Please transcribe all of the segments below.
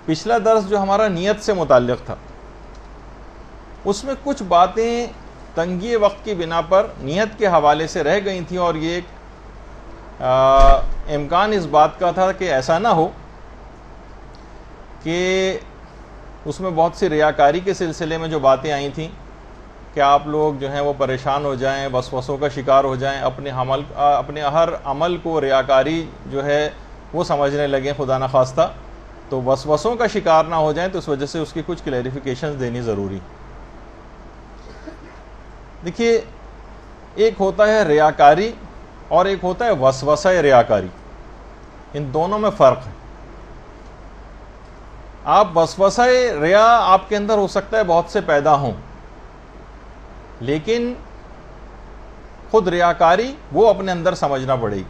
پچھلا درس جو ہمارا نیت سے متعلق تھا اس میں کچھ باتیں تنگی وقت کی بنا پر نیت کے حوالے سے رہ گئی تھیں، اور یہ ایک امکان اس بات کا تھا کہ ایسا نہ ہو کہ اس میں بہت سی ریاکاری کے سلسلے میں جو باتیں آئی تھیں کہ آپ لوگ جو ہیں وہ پریشان ہو جائیں، وسوسوں کا شکار ہو جائیں، اپنے ہر عمل کو ریاکاری جو ہے وہ سمجھنے لگیں خدا نخواستہ، تو وسوسوں کا شکار نہ ہو جائیں، تو اس وجہ سے اس کی کچھ کلیریفیکیشنز دینی ضروری۔ دیکھیے، ایک ہوتا ہے ریاکاری اور ایک ہوتا ہے وسوسہ ریاکاری، ان دونوں میں فرق ہے۔ آپ وسوسہ ریا آپ کے اندر ہو سکتا ہے بہت سے پیدا ہوں، لیکن خود ریاکاری وہ اپنے اندر سمجھنا پڑے گی،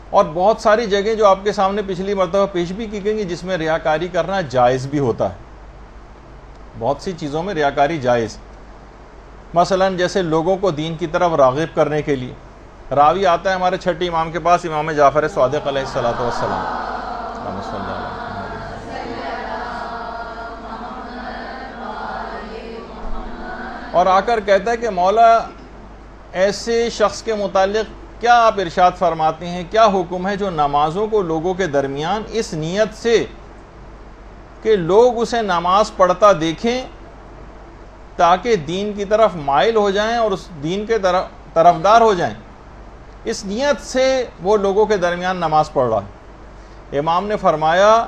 اور بہت ساری جگہیں جو آپ کے سامنے پچھلی مرتبہ پیش بھی کی گئی جس میں ریاکاری کرنا جائز بھی ہوتا ہے، بہت سی چیزوں میں ریاکاری جائز، مثلا جیسے لوگوں کو دین کی طرف راغب کرنے کے لیے راوی آتا ہے ہمارے چھٹے امام کے پاس، امام جعفر صادق علیہ الصلوۃ والسلام، اور آ کر کہتا ہے کہ مولا ایسے شخص کے متعلق کیا آپ ارشاد فرماتے ہیں، کیا حکم ہے جو نمازوں کو لوگوں کے درمیان اس نیت سے کہ لوگ اسے نماز پڑھتا دیکھیں تاکہ دین کی طرف مائل ہو جائیں اور اس دین کے طرفدار ہو جائیں، اس نیت سے وہ لوگوں کے درمیان نماز پڑھ رہا ہے۔ امام نے فرمایا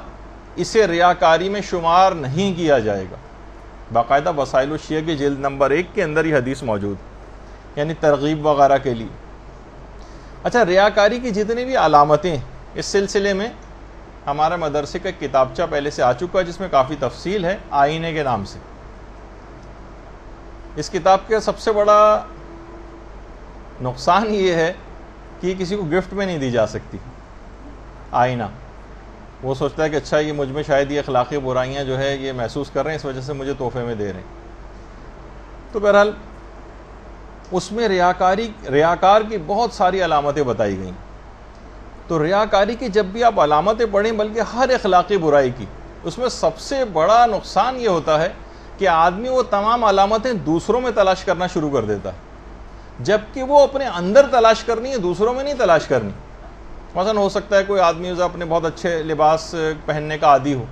اسے ریاکاری میں شمار نہیں کیا جائے گا، باقاعدہ وسائل الشیعہ کی جلد نمبر 1 کے اندر یہ حدیث موجود، یعنی ترغیب وغیرہ کے لیے۔ اچھا، ریاکاری کی جتنی بھی علامتیں، اس سلسلے میں ہمارے مدرسے کا کتابچہ پہلے سے آ چکا ہے جس میں کافی تفصیل ہے، آئینے کے نام سے۔ اس کتاب کا سب سے بڑا نقصان یہ ہے کہ یہ کسی کو گفٹ میں نہیں دی جا سکتی، آئینہ۔ وہ سوچتا ہے کہ اچھا یہ مجھ میں شاید یہ اخلاقی برائیاں جو ہے یہ محسوس کر رہے ہیں، اس وجہ سے مجھے تحفے میں دے رہے ہیں۔ تو بہرحال اس میں ریاکار کی بہت ساری علامتیں بتائی گئیں۔ تو ریاکاری کی جب بھی آپ علامتیں پڑھیں، بلکہ ہر اخلاقی برائی کی، اس میں سب سے بڑا نقصان یہ ہوتا ہے کہ آدمی وہ تمام علامتیں دوسروں میں تلاش کرنا شروع کر دیتا ہے، جبکہ وہ اپنے اندر تلاش کرنی ہے، دوسروں میں نہیں تلاش کرنی۔ مثلا ہو سکتا ہے کوئی آدمی اپنے بہت اچھے لباس پہننے کا عادی ہو،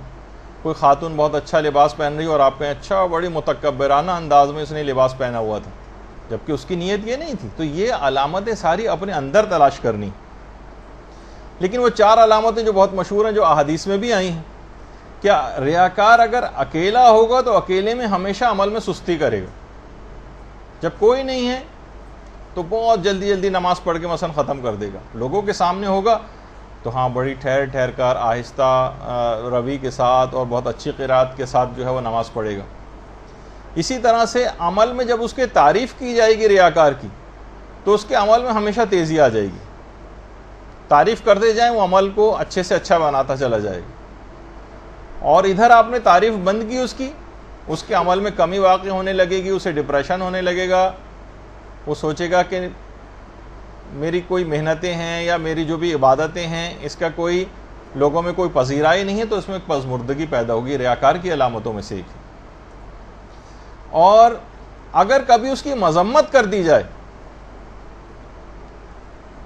کوئی خاتون بہت اچھا لباس پہن رہی ہو اور آپ کہیں اچھا بڑی متکبرانہ انداز میں اس نے لباس پہنا ہوا تھا، جبکہ اس کی نیت یہ نہیں تھی۔ تو یہ علامتیں ساری اپنے اندر تلاش کرنی۔ لیکن وہ 4 علامتیں جو بہت مشہور ہیں، جو احادیث میں بھی آئی ہیں، کیا ریاکار اگر اکیلا ہوگا تو اکیلے میں ہمیشہ عمل میں سستی کرے گا، جب کوئی نہیں ہے تو بہت جلدی نماز پڑھ کے مثلا ختم کر دے گا، لوگوں کے سامنے ہوگا تو ہاں بڑی ٹھہر کر آہستہ روی کے ساتھ اور بہت اچھی قرات کے ساتھ جو ہے وہ نماز پڑھے گا۔ اسی طرح سے عمل میں جب اس کے تعریف کی جائے گی ریاکار کی، تو اس کے عمل میں ہمیشہ تیزی آ جائے گی، تعریف کرتے جائیں وہ عمل کو اچھے سے اچھا بناتا چلا جائے گا۔ اور ادھر آپ نے تعریف بند کی اس کے عمل میں کمی واقع ہونے لگے گی، اسے ڈپریشن ہونے لگے گا، وہ سوچے گا کہ میری کوئی محنتیں ہیں یا میری جو بھی عبادتیں ہیں اس کا کوئی لوگوں میں کوئی پذیرائی نہیں ہے، تو اس میں ایک پژمردگی پیدا ہوگی، ریاکار کی علامتوں میں سے ایک۔ اور اگر کبھی اس کی مذمت کر دی جائے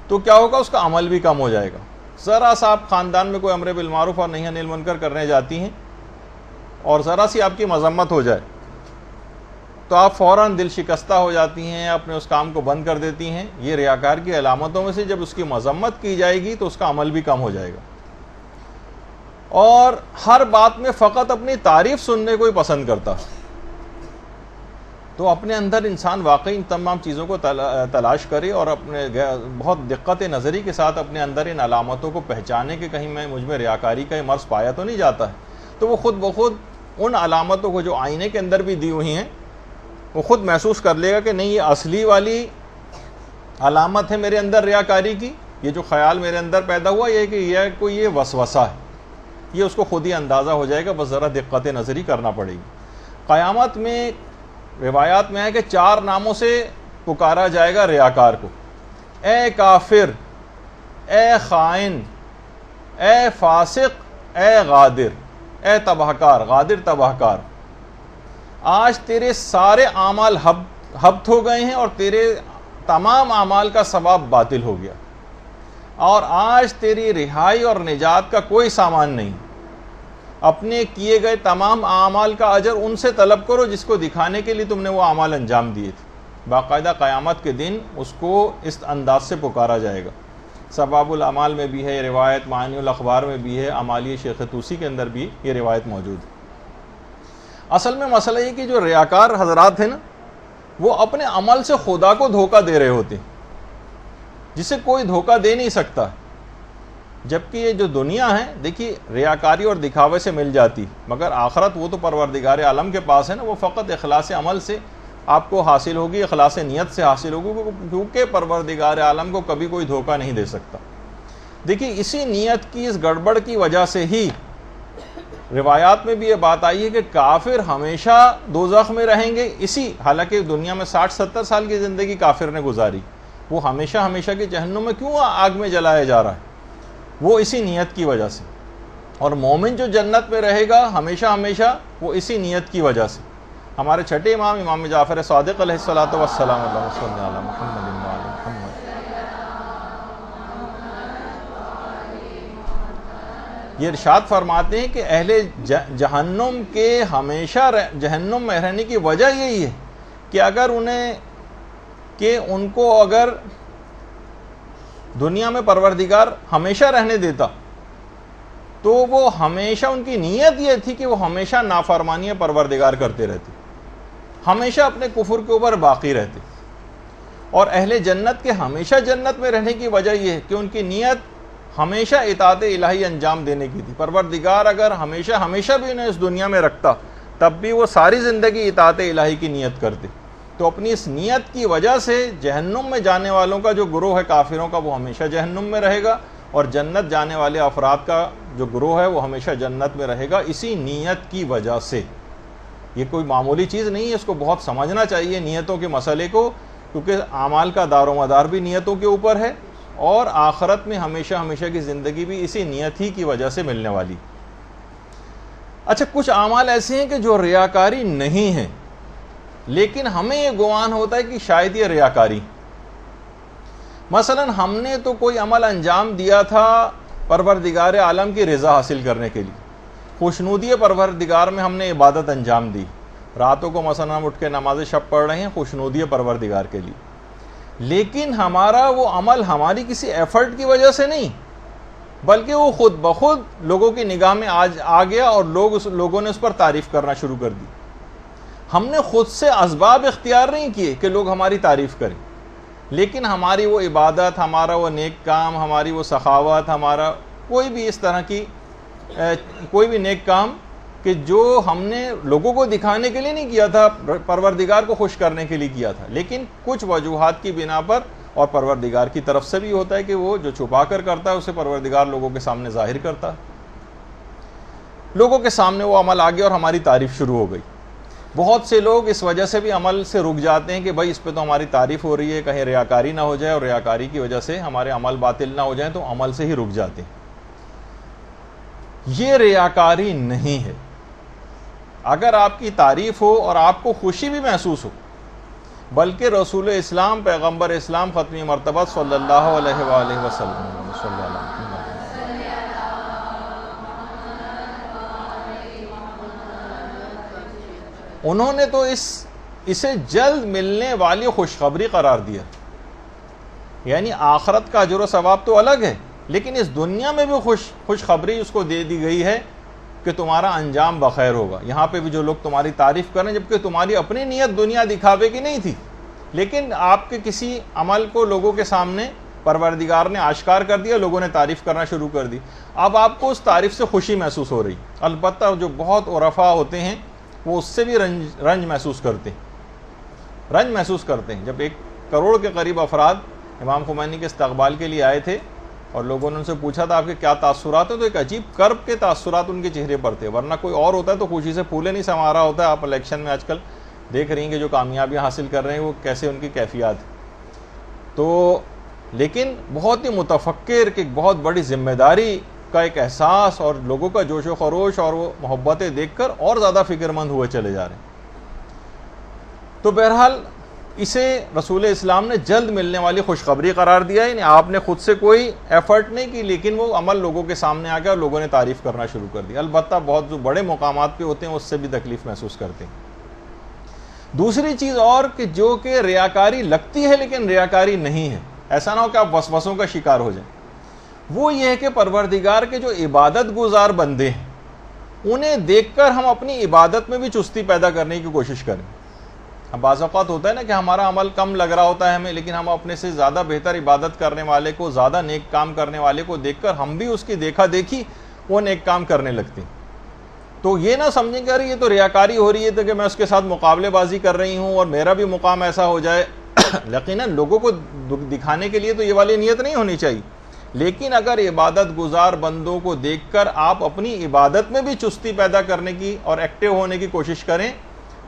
تو کیا ہوگا، اس کا عمل بھی کم ہو جائے گا۔ ذرا سا آپ خاندان میں کوئی امر بالمعروف اور نہی عن المنکر کرنے جاتی ہیں اور ذرا سی آپ کی مذمت ہو جائے تو آپ فوراً دل شکستہ ہو جاتی ہیں، اپنے اس کام کو بند کر دیتی ہیں۔ یہ ریاکار کی علامتوں میں سے جب اس کی مذمت کی جائے گی تو اس کا عمل بھی کم ہو جائے گا، اور ہر بات میں فقط اپنی تعریف سننے کو ہی پسند کرتا۔ تو اپنے اندر انسان واقعی ان تمام چیزوں کو تلاش کرے اور اپنے بہت دقت نظری کے ساتھ اپنے اندر ان علامتوں کو پہچانے کہ کہیں مجھ میں ریاکاری کا یہ مرض پایا تو نہیں جاتا ہے، تو وہ خود بخود ان علامتوں کو جو آئینے کے اندر بھی دی ہوئی ہیں وہ خود محسوس کر لے گا کہ نہیں، یہ اصلی والی علامت ہے میرے اندر ریاکاری کی، یہ جو خیال میرے اندر پیدا ہوا یہ کہ یہ کوئی یہ وسوسہ ہے، یہ اس کو خود ہی اندازہ ہو جائے گا، بس ذرا دقت نظری کرنا پڑے گی۔ قیامت میں روایات میں ہے کہ 4 ناموں سے پکارا جائے گا ریاکار کو، اے کافر، اے خائن، اے فاسق، اے غادر۔ اے تباہ کار، غادر تباہ کار، آج تیرے سارے اعمال ہبط ہو گئے ہیں اور تیرے تمام اعمال کا ثواب باطل ہو گیا، اور آج تیری رہائی اور نجات کا کوئی سامان نہیں۔ اپنے کیے گئے تمام اعمال کا اجر ان سے طلب کرو جس کو دکھانے کے لیے تم نے وہ اعمال انجام دیے تھے۔ باقاعدہ قیامت کے دن اس کو اس انداز سے پکارا جائے گا۔ ثواب الاعمال میں بھی ہے یہ روایت، معانی الاخبار میں بھی ہے، اعمالی شیخ طوسی کے اندر بھی یہ روایت موجود ہے۔ اصل میں مسئلہ یہ کہ جو ریاکار حضرات ہیں نا، وہ اپنے عمل سے خدا کو دھوکہ دے رہے ہوتے ہیں، جسے کوئی دھوکہ دے نہیں سکتا۔ جبکہ یہ جو دنیا ہے، دیکھیے ریاکاری اور دکھاوے سے مل جاتی، مگر آخرت وہ تو پروردگار عالم کے پاس ہے نا، وہ فقط اخلاص عمل سے آپ کو حاصل ہوگی، اخلاص نیت سے حاصل ہوگی، کیونکہ پروردگار عالم کو کبھی کوئی دھوکہ نہیں دے سکتا۔ دیکھیے اسی نیت کی اس گڑبڑ کی وجہ سے ہی روایات میں بھی یہ بات آئی ہے کہ کافر ہمیشہ دوزخ میں رہیں گے، حالانکہ دنیا میں 60-70 سال کی زندگی کافر نے گزاری، وہ ہمیشہ ہمیشہ کی جہنم میں کیوں آگ میں جلایا جا رہا ہے؟ وہ اسی نیت کی وجہ سے۔ اور مومن جو جنت میں رہے گا ہمیشہ ہمیشہ، وہ اسی نیت کی وجہ سے۔ ہمارے چھٹے امام، امام جعفر صادق علیہ الصلوۃ والسلام، اللہم صل علی محمد و علی محمد، یہ ارشاد فرماتے ہیں کہ اہل جہنم کے ہمیشہ جہنم میں رہنے کی وجہ یہی ہے کہ ان کو اگر دنیا میں پروردگار ہمیشہ رہنے دیتا تو وہ ہمیشہ، ان کی نیت یہ تھی کہ وہ ہمیشہ نافرمانی پروردگار کرتے رہتے، ہمیشہ اپنے کفر کے اوپر باقی رہتے۔ اور اہل جنت کے ہمیشہ جنت میں رہنے کی وجہ یہ ہے کہ ان کی نیت ہمیشہ اطاعت الہی انجام دینے کی تھی۔ پروردگار اگر ہمیشہ ہمیشہ بھی انہیں اس دنیا میں رکھتا تب بھی وہ ساری زندگی اطاعت الہی کی نیت کرتے، تو اپنی اس نیت کی وجہ سے جہنم میں جانے والوں کا جو گروہ ہے کافروں کا، وہ ہمیشہ جہنم میں رہے گا، اور جنت جانے والے افراد کا جو گروہ ہے وہ ہمیشہ جنت میں رہے گا، اسی نیت کی وجہ سے۔ یہ کوئی معمولی چیز نہیں ہے، اس کو بہت سمجھنا چاہیے نیتوں کے مسئلے کو، کیونکہ اعمال کا دار و مدار بھی نیتوں کے اوپر ہے، اور آخرت میں ہمیشہ ہمیشہ کی زندگی بھی اسی نیت ہی کی وجہ سے ملنے والی۔ اچھا، کچھ اعمال ایسے ہیں کہ جو ریاکاری نہیں ہیں، لیکن ہمیں یہ گمان ہوتا ہے کہ شاید یہ ریاکاری۔ مثلا ہم نے تو کوئی عمل انجام دیا تھا پروردگار عالم کی رضا حاصل کرنے کے لیے، خوشنودی پروردگار میں ہم نے عبادت انجام دی، راتوں کو مثلا ہم اٹھ کے نماز شب پڑھ رہے ہیں خوشنودی پروردگار کے لیے، لیکن ہمارا وہ عمل ہماری کسی ایفرٹ کی وجہ سے نہیں، بلکہ وہ خود بخود لوگوں کی نگاہ میں آ گیا اور لوگوں نے اس پر تعریف کرنا شروع کر دی۔ ہم نے خود سے اسباب اختیار نہیں کیے کہ لوگ ہماری تعریف کریں، لیکن ہماری وہ عبادت، ہمارا وہ نیک کام، ہماری وہ سخاوت، ہمارا کوئی بھی اس طرح کی کوئی بھی نیک کام کہ جو ہم نے لوگوں کو دکھانے کے لیے نہیں کیا تھا، پروردگار کو خوش کرنے کے لیے کیا تھا، لیکن کچھ وجوہات کی بنا پر، اور پروردگار کی طرف سے بھی ہوتا ہے کہ وہ جو چھپا کر کرتا ہے اسے پروردگار لوگوں کے سامنے ظاہر کرتا ہے، لوگوں کے سامنے وہ عمل آ گیا اور ہماری تعریف شروع ہو گئی۔ بہت سے لوگ اس وجہ سے بھی عمل سے رک جاتے ہیں کہ بھائی اس پہ تو ہماری تعریف ہو رہی ہے، کہیں ریاکاری نہ ہو جائے، اور ریاکاری کی وجہ سے ہمارے عمل باطل نہ ہو جائیں، تو عمل سے ہی رک جاتے ہیں۔ یہ ریاکاری نہیں ہے۔ اگر آپ کی تعریف ہو اور آپ کو خوشی بھی محسوس ہو، بلکہ رسول اسلام، پیغمبر اسلام، ختمی مرتبہ صلی اللہ علیہ وآلہ وسلم صلی اللہ علیہ وسلم، انہوں نے تو اسے جلد ملنے والی خوشخبری قرار دیا، یعنی آخرت کا اجر و ثواب تو الگ ہے، لیکن اس دنیا میں بھی خوشخبری اس کو دے دی گئی ہے کہ تمہارا انجام بخیر ہوگا۔ یہاں پہ بھی جو لوگ تمہاری تعریف کریں، جبکہ تمہاری اپنی نیت دنیا دکھاوے کی نہیں تھی، لیکن آپ کے کسی عمل کو لوگوں کے سامنے پروردگار نے آشکار کر دیا، لوگوں نے تعریف کرنا شروع کر دی، اب آپ کو اس تعریف سے خوشی محسوس ہو رہی۔ البتہ جو بہت عرفا ہوتے ہیں وہ اس سے بھی رنج محسوس کرتے ہیں۔ جب 1 کروڑ کے قریب افراد امام خمینی کے استقبال کے لیے آئے تھے اور لوگوں نے ان سے پوچھا تھا آپ کے کیا تاثرات ہیں، تو ایک عجیب کرب کے تاثرات ان کے چہرے پر تھے، ورنہ کوئی اور ہوتا ہے تو خوشی سے پھولے نہیں سما رہا ہوتا ہے۔ آپ الیکشن میں آج کل دیکھ رہی ہیں کہ جو کامیابیاں حاصل کر رہے ہیں وہ کیسے ان کی کیفیات ہے۔ تو لیکن بہت ہی متفکر کہ بہت بڑی ذمہ داری کا ایک احساس اور لوگوں کا جوش و خروش اور وہ محبتیں دیکھ کر اور زیادہ فکر مند ہوئے چلے جا رہے ہیں۔ تو بہرحال اسے رسول اسلام نے جلد ملنے والی خوشخبری قرار دیا، یعنی آپ نے خود سے کوئی ایفرٹ نہیں کی، لیکن وہ عمل لوگوں کے سامنے آ گیا اور لوگوں نے تعریف کرنا شروع کر دی۔ البتہ بہت جو بڑے مقامات پہ ہوتے ہیں اس سے بھی تکلیف محسوس کرتے ہیں۔ دوسری چیز اور کہ جو کہ ریاکاری لگتی ہے لیکن ریاکاری نہیں ہے، ایسا نہ ہو کہ آپ وسوسوں کا شکار ہو جائیں، وہ یہ ہے کہ پروردگار کے جو عبادت گزار بندے ہیں انہیں دیکھ کر ہم اپنی عبادت میں بھی چستی پیدا کرنے کی کوشش کریں۔ اب بعض اوقات ہوتا ہے نا کہ ہمارا عمل کم لگ رہا ہوتا ہے ہمیں، لیکن ہم اپنے سے زیادہ بہتر عبادت کرنے والے کو، زیادہ نیک کام کرنے والے کو دیکھ کر ہم بھی اس کی دیکھا دیکھی وہ نیک کام کرنے لگتے ہیں۔ تو یہ نہ سمجھیں کہ ارے یہ تو ریاکاری ہو رہی ہے تو کہ میں اس کے ساتھ مقابلے بازی کر رہی ہوں اور میرا بھی مقام ایسا ہو جائے۔ یقیناً لوگوں کو دکھانے کے لیے تو یہ والی نیت نہیں ہونی چاہیے، لیکن اگر عبادت گزار بندوں کو دیکھ کر آپ اپنی عبادت میں بھی چستی پیدا کرنے کی اور ایکٹیو ہونے کی کوشش کریں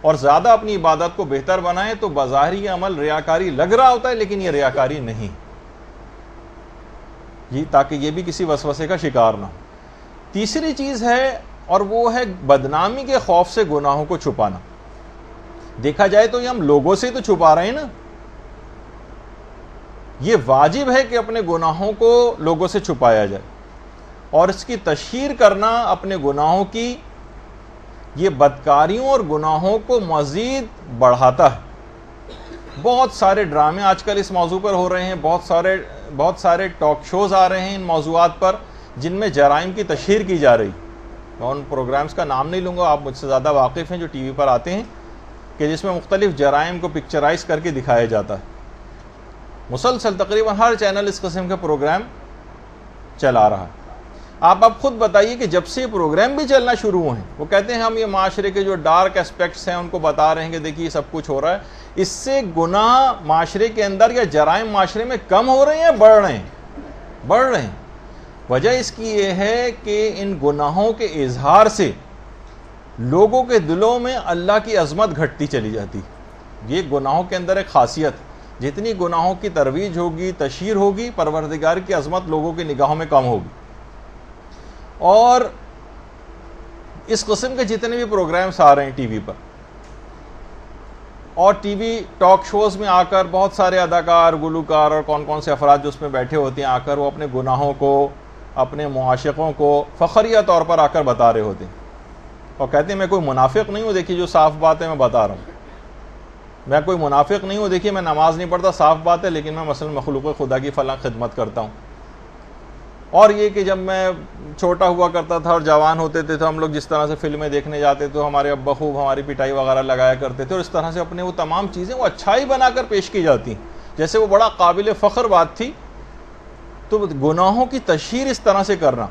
اور زیادہ اپنی عبادت کو بہتر بنائیں، تو بظاہر یہ عمل ریاکاری لگ رہا ہوتا ہے لیکن یہ ریاکاری نہیں، یہ تاکہ یہ بھی کسی وسوسے کا شکار نہ ہو۔ تیسری چیز ہے اور وہ ہے بدنامی کے خوف سے گناہوں کو چھپانا۔ دیکھا جائے تو یہ ہم لوگوں سے تو چھپا رہے ہیں نا، یہ واجب ہے کہ اپنے گناہوں کو لوگوں سے چھپایا جائے، اور اس کی تشہیر کرنا اپنے گناہوں کی یہ بدکاریوں اور گناہوں کو مزید بڑھاتا ہے۔ بہت سارے ڈرامے آج کل اس موضوع پر ہو رہے ہیں، بہت سارے ٹاک شوز آ رہے ہیں ان موضوعات پر جن میں جرائم کی تشہیر کی جا رہی۔ میں ان پروگرامز کا نام نہیں لوں گا، آپ مجھ سے زیادہ واقف ہیں، جو ٹی وی پر آتے ہیں، کہ جس میں مختلف جرائم کو پکچرائز کر کے دکھایا جاتا ہے۔ مسلسل تقریباً ہر چینل اس قسم کے پروگرام چلا رہا ہے۔ آپ اب خود بتائیے کہ جب سے یہ پروگرام بھی چلنا شروع ہوئے ہیں، وہ کہتے ہیں ہم یہ معاشرے کے جو ڈارک اسپیکٹس ہیں ان کو بتا رہے ہیں کہ دیکھیے یہ سب کچھ ہو رہا ہے، اس سے گناہ معاشرے کے اندر یا جرائم معاشرے میں کم ہو رہے ہیں، بڑھ رہے ہیں۔ وجہ اس کی یہ ہے کہ ان گناہوں کے اظہار سے لوگوں کے دلوں میں اللہ کی عظمت گھٹتی چلی جاتی۔ یہ گناہوں کے اندر ایک خاصیت، جتنی گناہوں کی ترویج ہوگی، تشہیر ہوگی، پروردگار کی عظمت لوگوں کی نگاہوں میں کم ہوگی۔ اور اس قسم کے جتنے بھی پروگرامز آ رہے ہیں ٹی وی پر اور ٹی وی ٹاک شوز میں آ کر بہت سارے اداکار، گلوکار اور کون سے افراد جو اس میں بیٹھے ہوتے ہیں، آ کر وہ اپنے گناہوں کو، اپنے معاشقوں کو فخریہ طور پر آ کر بتا رہے ہوتے ہیں اور کہتے ہیں میں کوئی منافق نہیں ہوں، دیکھیے جو صاف بات ہے میں بتا رہا ہوں، میں کوئی منافق نہیں ہوں، دیکھیے میں نماز نہیں پڑھتا، صاف بات ہے، لیکن میں مثلا مخلوق خدا کی فلاں خدمت کرتا ہوں۔ اور یہ کہ جب میں چھوٹا ہوا کرتا تھا اور جوان ہوتے تھے تو ہم لوگ جس طرح سے فلمیں دیکھنے جاتے تو ہمارے ابا خوب ہماری پٹائی وغیرہ لگایا کرتے تھے، اور اس طرح سے اپنے وہ تمام چیزیں وہ اچھائی بنا کر پیش کی جاتی جیسے وہ بڑا قابل فخر بات تھی۔ تو گناہوں کی تشہیر اس طرح سے کرنا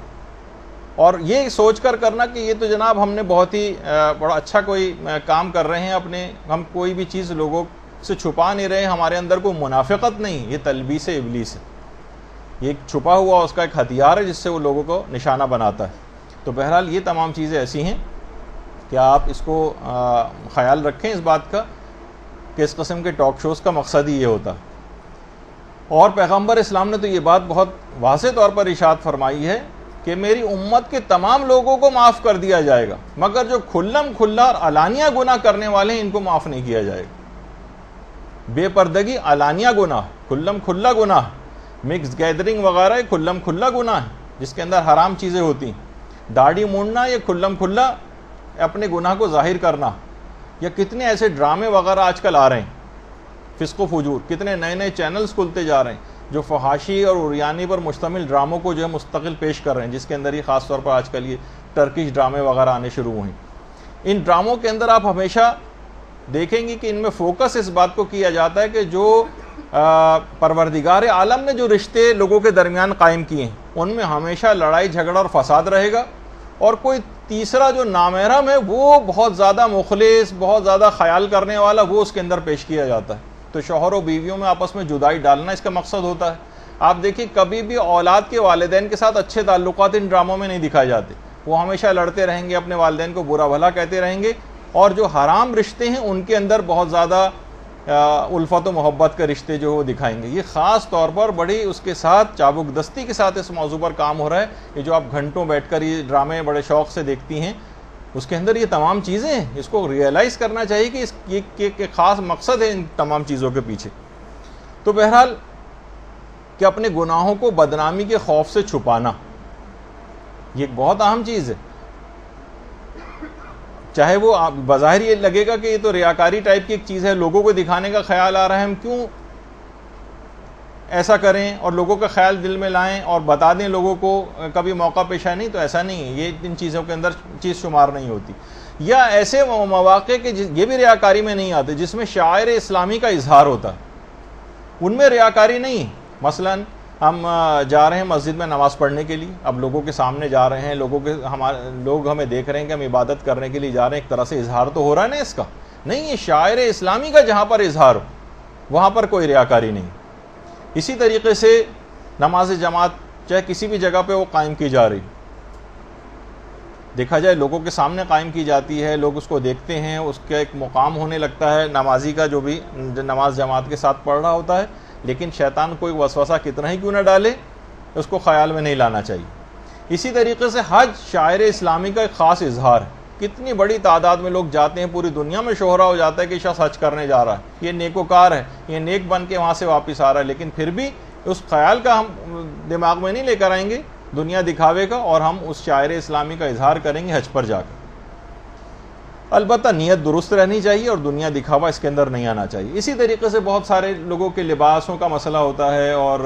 اور یہ سوچ کر کرنا کہ یہ تو جناب ہم نے بہت ہی بڑا اچھا کوئی کام کر رہے ہیں، اپنے ہم کوئی بھی چیز لوگوں سے چھپا نہیں رہے، ہمارے اندر کوئی منافقت نہیں، یہ تلبیس ابلیس ہے، یہ ایک چھپا ہوا اس کا ایک ہتھیار ہے جس سے وہ لوگوں کو نشانہ بناتا ہے۔ تو بہرحال یہ تمام چیزیں ایسی ہیں کہ آپ اس کو خیال رکھیں اس بات کا کہ اس قسم کے ٹاک شوز کا مقصد ہی یہ ہوتا ہے۔ اور پیغمبر اسلام نے تو یہ بات بہت واضح طور پر ارشاد فرمائی ہے کہ میری امت کے تمام لوگوں کو معاف کر دیا جائے گا، مگر جو کھلم کھلا اور علانیہ گناہ کرنے والے ہیں ان کو معاف نہیں کیا جائے گا۔ بے پردگی علانیہ گناہ، کھلم کھلا گناہ، مکس گیدرنگ وغیرہ یہ کھلم کھلا گناہ ہے جس کے اندر حرام چیزیں ہوتی ہیں۔ داڑھی مونڈنا یہ کھلم کھلا اپنے گناہ کو ظاہر کرنا، یا کتنے ایسے ڈرامے وغیرہ آج کل آ رہے ہیں فسق و فجور، کتنے نئے نئے چینلز کھلتے جا رہے ہیں جو فحاشی اور عریانی پر مشتمل ڈراموں کو جو ہے مستقل پیش کر رہے ہیں، جس کے اندر یہ خاص طور پر آج کل یہ ٹرکش ڈرامے وغیرہ آنے شروع ہوئے ہیں۔ ان ڈراموں کے اندر آپ ہمیشہ دیکھیں گے کہ ان میں فوکس اس بات کو کیا جاتا ہے کہ جو پروردگار عالم نے جو رشتے لوگوں کے درمیان قائم کیے ہیں ان میں ہمیشہ لڑائی جھگڑا اور فساد رہے گا، اور کوئی تیسرا جو نامحرم ہے وہ بہت زیادہ مخلص، بہت زیادہ خیال کرنے والا، وہ اس کے اندر پیش کیا جاتا ہے۔ تو شوہر و بیویوں میں آپس میں جدائی ڈالنا اس کا مقصد ہوتا ہے۔ آپ دیکھیں کبھی بھی اولاد کے والدین کے ساتھ اچھے تعلقات ان ڈراموں میں نہیں دکھائے جاتے، وہ ہمیشہ لڑتے رہیں گے، اپنے والدین کو برا بھلا کہتے رہیں گے، اور جو حرام رشتے ہیں ان کے اندر بہت زیادہ الفت و محبت کے رشتے جو وہ دکھائیں گے. یہ خاص طور پر بڑی اس کے ساتھ چابک دستی کے ساتھ اس موضوع پر کام ہو رہا ہے. یہ جو آپ گھنٹوں بیٹھ کر یہ ڈرامے بڑے شوق سے دیکھتی ہیں، اس کے اندر یہ تمام چیزیں ہیں. اس کو ریئلائز کرنا چاہیے کہ اس یہ خاص مقصد ہے ان تمام چیزوں کے پیچھے. تو بہرحال کہ اپنے گناہوں کو بدنامی کے خوف سے چھپانا یہ ایک بہت اہم چیز ہے. چاہے وہ بظاہر یہ لگے گا کہ یہ تو ریاکاری ٹائپ کی ایک چیز ہے، لوگوں کو دکھانے کا خیال آ رہا ہے، ہم کیوں ایسا کریں اور لوگوں کا خیال دل میں لائیں اور بتا دیں لوگوں کو، کبھی موقع پیش آئے. نہیں، تو ایسا نہیں ہے، یہ ان چیزوں کے اندر چیز شمار نہیں ہوتی. یا ایسے مواقع کہ یہ بھی ریاکاری میں نہیں آتے جس میں شعائر اسلامی کا اظہار ہوتا ہے، ان میں ریاکاری نہیں. مثلا ہم جا رہے ہیں مسجد میں نماز پڑھنے کے لیے، اب لوگوں کے سامنے جا رہے ہیں، لوگ ہمیں دیکھ رہے ہیں کہ ہم عبادت کرنے کے لیے جا رہے ہیں، ایک طرح سے اظہار تو ہو رہا ہے نا اس کا. نہیں، یہ شاعر اسلامی کا جہاں پر اظہار ہو وہاں پر کوئی ریاکاری نہیں. اسی طریقے سے نماز جماعت چاہے کسی بھی جگہ پہ وہ قائم کی جا رہی، دیکھا جائے لوگوں کے سامنے قائم کی جاتی ہے، لوگ اس کو دیکھتے ہیں، اس کا ایک مقام ہونے لگتا ہے نمازی کا جو بھی نماز جماعت کے ساتھ پڑھ رہا ہوتا ہے. لیکن شیطان کوئی وسوسہ کتنا ہی کیوں نہ ڈالے، اس کو خیال میں نہیں لانا چاہیے. اسی طریقے سے حج شاعر اسلامی کا ایک خاص اظہار ہے. کتنی بڑی تعداد میں لوگ جاتے ہیں، پوری دنیا میں شہرہ ہو جاتا ہے کہ شخص حج کرنے جا رہا ہے، یہ نیکوکار ہے، یہ نیک بن کے وہاں سے واپس آ رہا ہے. لیکن پھر بھی اس خیال کا ہم دماغ میں نہیں لے کر آئیں گے دنیا دکھاوے کا، اور ہم اس شاعر اسلامی کا اظہار کریں گے حج پر جا کر. البتہ نیت درست رہنی چاہیے اور دنیا دکھاوا اس کے اندر نہیں آنا چاہیے. اسی طریقے سے بہت سارے لوگوں کے لباسوں کا مسئلہ ہوتا ہے اور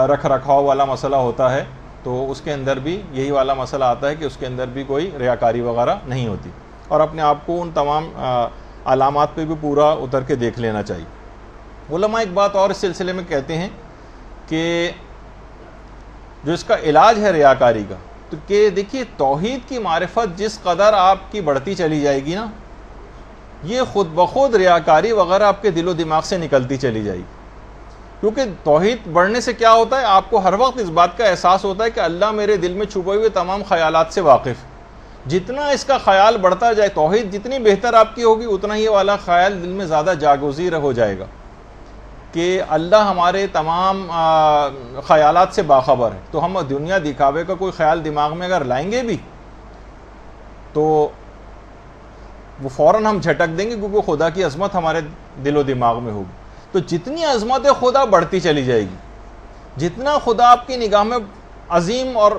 رکھ رکھاؤ والا مسئلہ ہوتا ہے، تو اس کے اندر بھی یہی والا مسئلہ آتا ہے کہ اس کے اندر بھی کوئی ریاکاری وغیرہ نہیں ہوتی، اور اپنے آپ کو ان تمام علامات پہ بھی پورا اتر کے دیکھ لینا چاہیے. علماء ایک بات اور اس سلسلے میں کہتے ہیں کہ جو اس کا علاج ہے ریاکاری کا، تو کہ دیکھیے توحید کی معرفت جس قدر آپ کی بڑھتی چلی جائے گی نا، یہ خود بخود ریاکاری وغیرہ آپ کے دل و دماغ سے نکلتی چلی جائے گی. کیونکہ توحید بڑھنے سے کیا ہوتا ہے، آپ کو ہر وقت اس بات کا احساس ہوتا ہے کہ اللہ میرے دل میں چھپے ہوئے تمام خیالات سے واقف. جتنا اس کا خیال بڑھتا جائے، توحید جتنی بہتر آپ کی ہوگی، اتنا ہی والا خیال دل میں زیادہ جاگزیر ہو جائے گا کہ اللہ ہمارے تمام خیالات سے باخبر ہے. تو ہم دنیا دکھاوے کا کوئی خیال دماغ میں اگر لائیں گے بھی تو وہ فوراً ہم جھٹک دیں گے، کیونکہ خدا کی عظمت ہمارے دل و دماغ میں ہوگی. تو جتنی عظمت خدا بڑھتی چلی جائے گی، جتنا خدا آپ کی نگاہ میں عظیم اور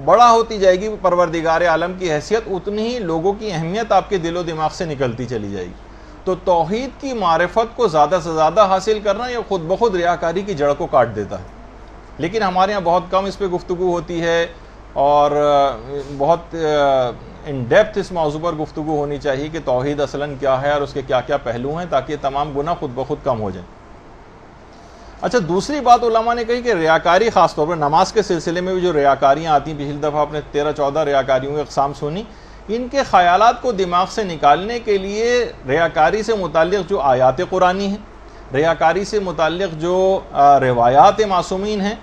بڑا ہوتی جائے گی پروردگار عالم کی حیثیت، اتنی ہی لوگوں کی اہمیت آپ کے دل و دماغ سے نکلتی چلی جائے گی. تو توحید کی معرفت کو زیادہ سے زیادہ حاصل کرنا یہ خود بخود ریاکاری کی جڑ کو کاٹ دیتا ہے. لیکن ہمارے یہاں بہت کم اس پہ گفتگو ہوتی ہے، اور بہت ان ڈیپتھ اس موضوع پر گفتگو ہونی چاہیے کہ توحید اصلاً کیا ہے اور اس کے کیا کیا پہلو ہیں، تاکہ تمام گناہ خود بخود کم ہو جائیں. اچھا، دوسری بات علماء نے کہی کہ ریاکاری خاص طور پر نماز کے سلسلے میں بھی جو ریاکاریاں آتی ہیں، پچھلی دفعہ آپ نے 13-14 ریاکاریوں کی اقسام سنی. ان کے خیالات کو دماغ سے نکالنے کے لیے ریاکاری سے متعلق جو آیات قرآنی ہیں، ریاکاری سے متعلق جو روایات معصومین ہیں،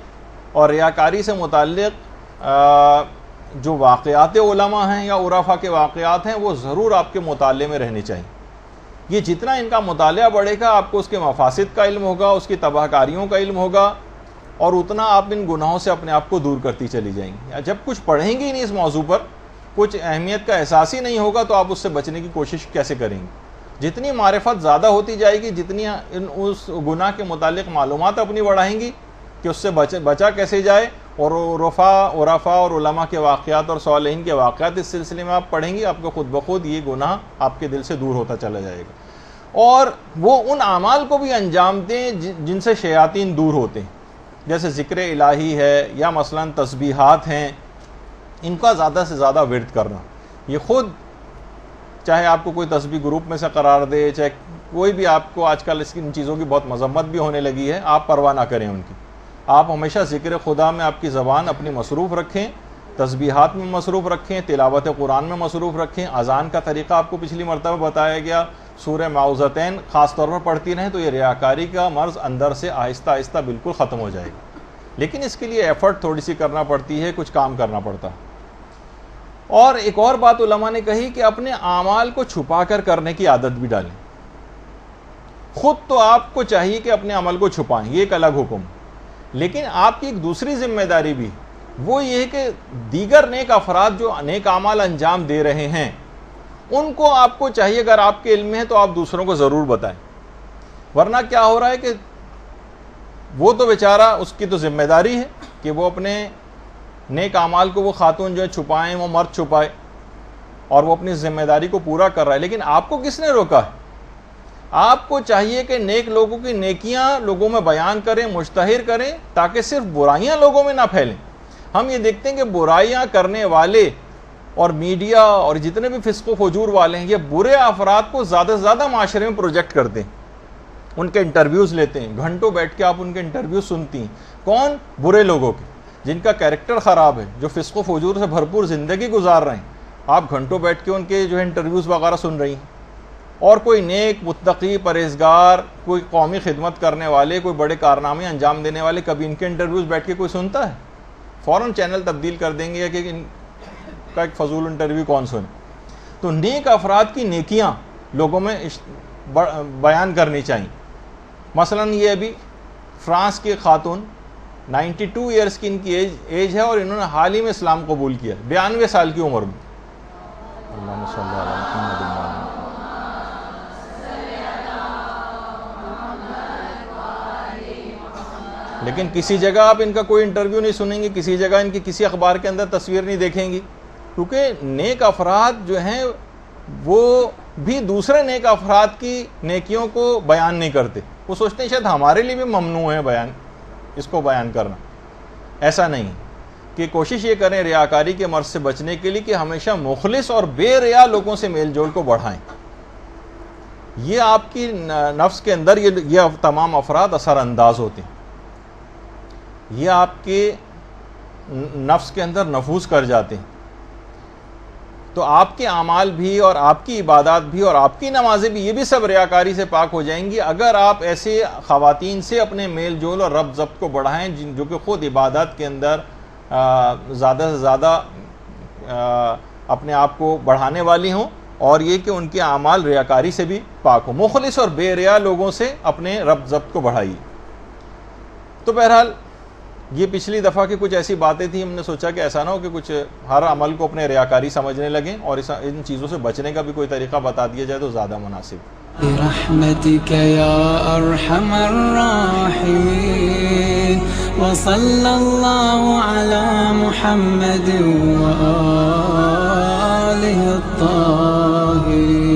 اور ریاکاری سے متعلق جو واقعات علماء ہیں یا عرفاء کے واقعات ہیں، وہ ضرور آپ کے مطالعے میں رہنی چاہیے. یہ جتنا ان کا مطالعہ بڑھے گا، آپ کو اس کے مفاسد کا علم ہوگا، اس کی تباہ کاریوں کا علم ہوگا، اور اتنا آپ ان گناہوں سے اپنے آپ کو دور کرتی چلی جائیں گی. جب کچھ پڑھیں گی نہیں اس موضوع پر، کچھ اہمیت کا احساس ہی نہیں ہوگا، تو آپ اس سے بچنے کی کوشش کیسے کریں گے؟ جتنی معرفت زیادہ ہوتی جائے گی، جتنی اس گناہ کے متعلق معلومات اپنی بڑھائیں گی کہ اس سے بچا کیسے جائے، اور عرفاء اور علماء کے واقعات اور صالحین کے واقعات اس سلسلے میں آپ پڑھیں گی، آپ کو خود بخود یہ گناہ آپ کے دل سے دور ہوتا چلا جائے گا. اور وہ ان اعمال کو بھی انجام دیں جن سے شیاطین دور ہوتے ہیں، جیسے ذکر الہی ہے یا مثلاً تسبیحات ہیں، ان کا زیادہ سے زیادہ ورد کرنا. یہ خود چاہے آپ کو کوئی تسبیح گروپ میں سے قرار دے، چاہے کوئی بھی، آپ کو آج کل ان چیزوں کی بہت مذمت بھی ہونے لگی ہے، آپ پرواہ نہ کریں ان کی. آپ ہمیشہ ذکر خدا میں آپ کی زبان اپنی مصروف رکھیں، تسبیحات میں مصروف رکھیں، تلاوت قرآن میں مصروف رکھیں. اذان کا طریقہ آپ کو پچھلی مرتبہ بتایا گیا، سورہ معوذتین خاص طور پر پڑھتی رہیں، تو یہ ریاکاری کا مرض اندر سے آہستہ آہستہ بالکل ختم ہو جائے گا. لیکن اس کے لیے ایفرٹ تھوڑی سی کرنا پڑتی ہے، کچھ کام کرنا پڑتا. اور ایک اور بات علماء نے کہی کہ اپنے اعمال کو چھپا کر کرنے کی عادت بھی ڈالیں. خود تو آپ کو چاہیے کہ اپنے عمل کو چھپائیں، یہ ایک الگ حکم، لیکن آپ کی ایک دوسری ذمہ داری بھی وہ یہ ہے کہ دیگر نیک افراد جو نیک اعمال انجام دے رہے ہیں ان کو آپ کو چاہیے، اگر آپ کے علم میں ہے تو آپ دوسروں کو ضرور بتائیں. ورنہ کیا ہو رہا ہے کہ وہ تو بیچارہ، اس کی تو ذمہ داری ہے کہ وہ اپنے نیک اعمال کو وہ خاتون جو ہے چھپائیں، وہ مرد چھپائے، اور وہ اپنی ذمہ داری کو پورا کر رہا ہے. لیکن آپ کو کس نے روکا ہے؟ آپ کو چاہیے کہ نیک لوگوں کی نیکیاں لوگوں میں بیان کریں، مشتہر کریں، تاکہ صرف برائیاں لوگوں میں نہ پھیلیں. ہم یہ دیکھتے ہیں کہ برائیاں کرنے والے اور میڈیا اور جتنے بھی فسق و فجور والے ہیں، یہ برے افراد کو زیادہ سے زیادہ معاشرے میں پروجیکٹ کرتے ہیں، ان کے انٹرویوز لیتے ہیں، گھنٹوں بیٹھ کے آپ ان کے انٹرویوز سنتی ہیں. کون؟ برے لوگوں کے، جن کا کیریکٹر خراب ہے، جو فسق و فجور سے بھرپور زندگی گزار رہے ہیں. آپ گھنٹوں بیٹھ کے ان کے جو ہے انٹرویوز وغیرہ سن رہی ہیں. اور کوئی نیک، متقی، پرہیزگار، کوئی قومی خدمت کرنے والے، کوئی بڑے کارنامے انجام دینے والے، کبھی ان کے انٹرویوز بیٹھ کے کوئی سنتا ہے؟ فوراً چینل تبدیل کر دیں گے کہ ان کا ایک فضول انٹرویو کون سنے. تو نیک افراد کی نیکیاں لوگوں میں بیان کرنی چاہیے. مثلا یہ ابھی فرانس کی خاتون 92 ایئرس کی ان کی ایج ہے، اور انہوں نے حال ہی میں اسلام قبول کیا 92 سال کی عمر میں. اللہم صلی علی محمد. لیکن کسی جگہ آپ ان کا کوئی انٹرویو نہیں سنیں گے، کسی جگہ ان کی کسی اخبار کے اندر تصویر نہیں دیکھیں گی، کیونکہ نیک افراد جو ہیں وہ بھی دوسرے نیک افراد کی نیکیوں کو بیان نہیں کرتے. وہ سوچتے ہیں شاید ہمارے لیے بھی ممنوع ہے بیان، اس کو بیان کرنا. ایسا نہیں، کہ کوشش یہ کریں ریاکاری کے مرض سے بچنے کے لیے کہ ہمیشہ مخلص اور بے ریا لوگوں سے میل جول کو بڑھائیں. یہ آپ کی نفس کے اندر یہ تمام افراد اثر انداز ہوتے ہیں، یہ آپ کے نفس کے اندر نفوذ کر جاتے ہیں. تو آپ کے اعمال بھی اور آپ کی عبادات بھی اور آپ کی نمازیں بھی، یہ بھی سب ریاکاری سے پاک ہو جائیں گی اگر آپ ایسے خواتین سے اپنے میل جول اور ربط ضبط کو بڑھائیں جو کہ خود عبادات کے اندر زیادہ سے زیادہ اپنے آپ کو بڑھانے والی ہوں، اور یہ کہ ان کے اعمال ریاکاری سے بھی پاک ہوں. مخلص اور بے ریا لوگوں سے اپنے ربط ضبط کو بڑھائیے. تو بہرحال یہ پچھلی دفعہ کی کچھ ایسی باتیں تھیں، ہم نے سوچا کہ ایسا نہ ہو کہ کچھ ہر عمل کو اپنے ریاکاری سمجھنے لگیں، اور ان چیزوں سے بچنے کا بھی کوئی طریقہ بتا دیا جائے تو زیادہ مناسب. برحمتك يا أرحم الراحمين وصلى الله على محمد وآله الطاهرين.